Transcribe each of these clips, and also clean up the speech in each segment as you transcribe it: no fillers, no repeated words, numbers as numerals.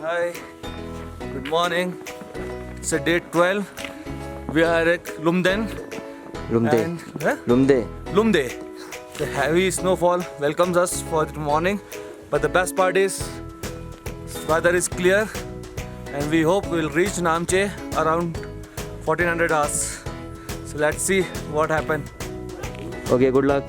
Hi, good morning. It's a day 12. We are at Lumde. Lumde. And, huh? Lumde. Lumde. The heavy snowfall welcomes us for the morning. But the best part is, weather is clear and we hope we'll reach Namche around 1400 hours. So let's see what happens. Okay, good luck.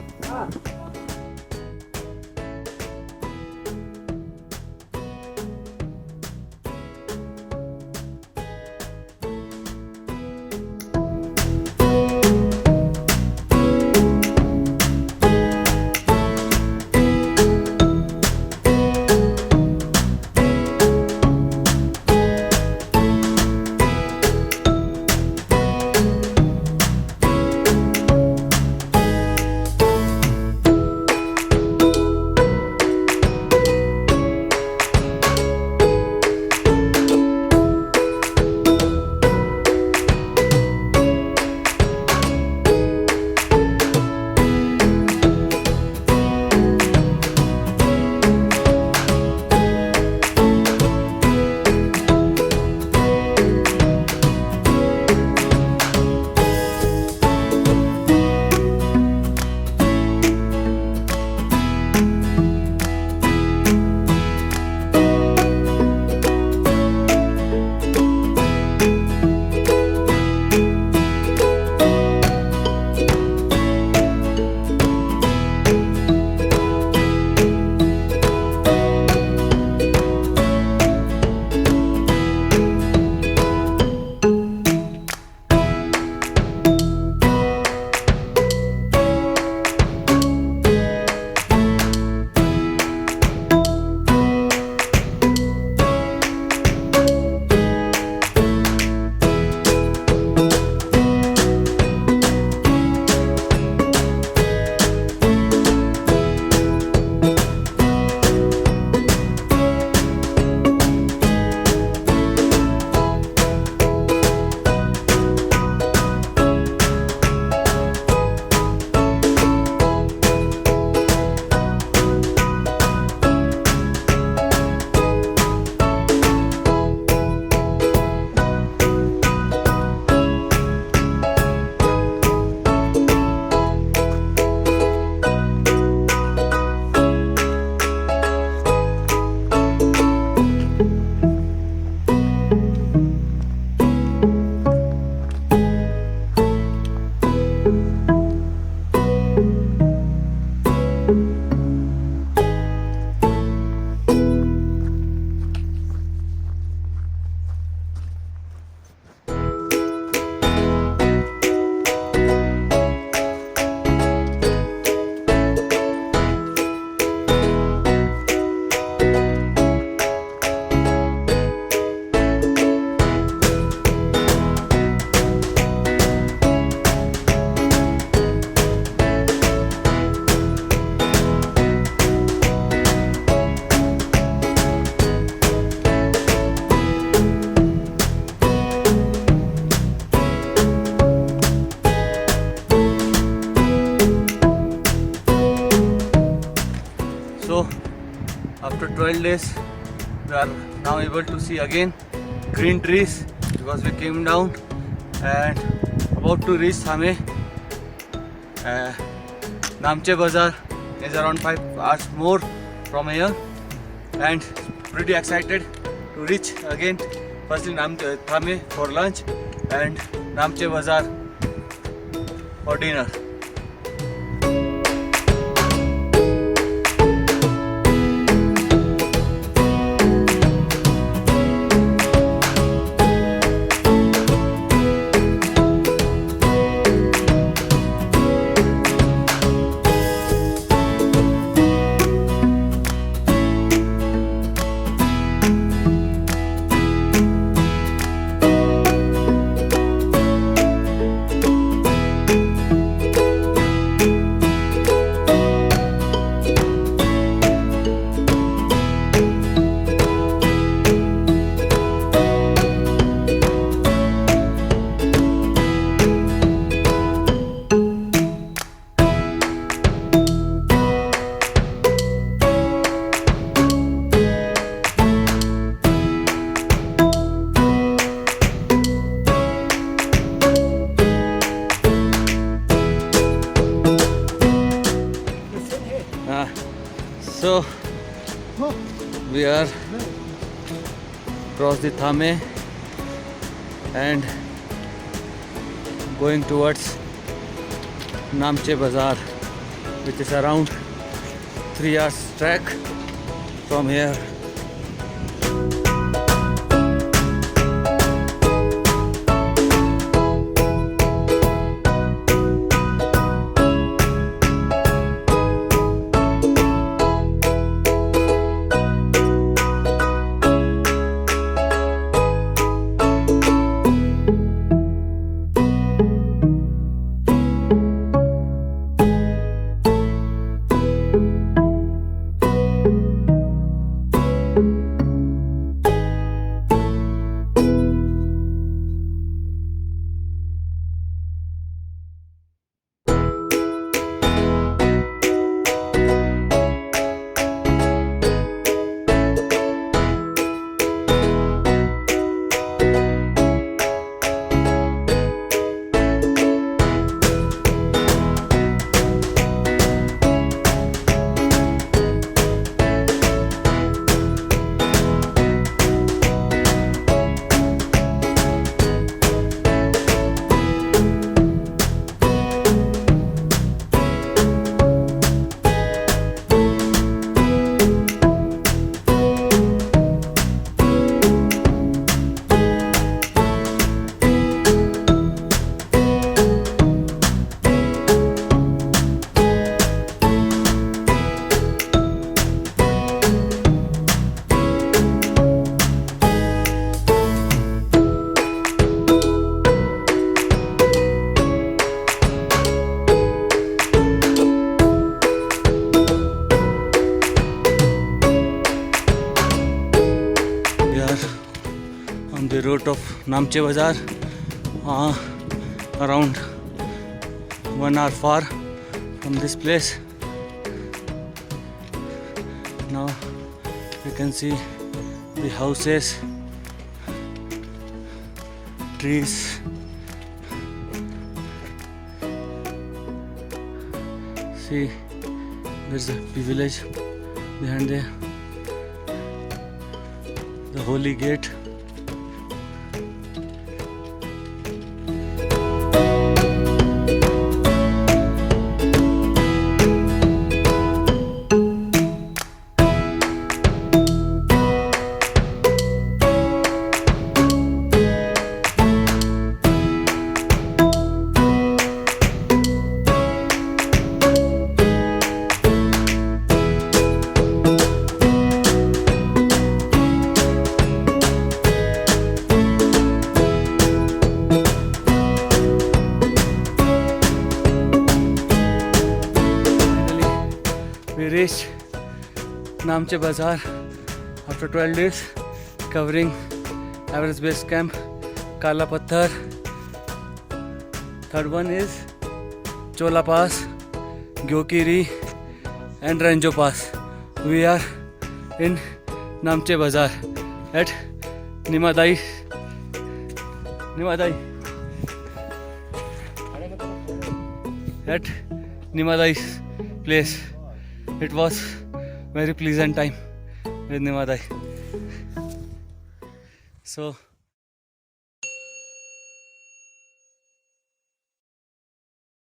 So after 12 days we are now able to see again green trees because we came down and about to reach Thame. Namche Bazaar is around 5 hours more from here and pretty excited to reach again firstly Thame for lunch and Namche Bazaar for dinner. So we are across the Thame and going towards Namche Bazaar, which is around 3 hours trek from here. On the route of Namche Bazaar, around 1 hour far from this place. Now you can see the houses, trees. See, there's a village behind there, the holy gate. We reached Namche Bazaar after 12 days, covering Everest Base Camp, Kala Patthar. Third one is Chola Pass, Gyokiri and Ranjo Pass. We are in Namche Bazaar at Nimadai at Nimadai's place. It was very pleasant time with Nimadai. So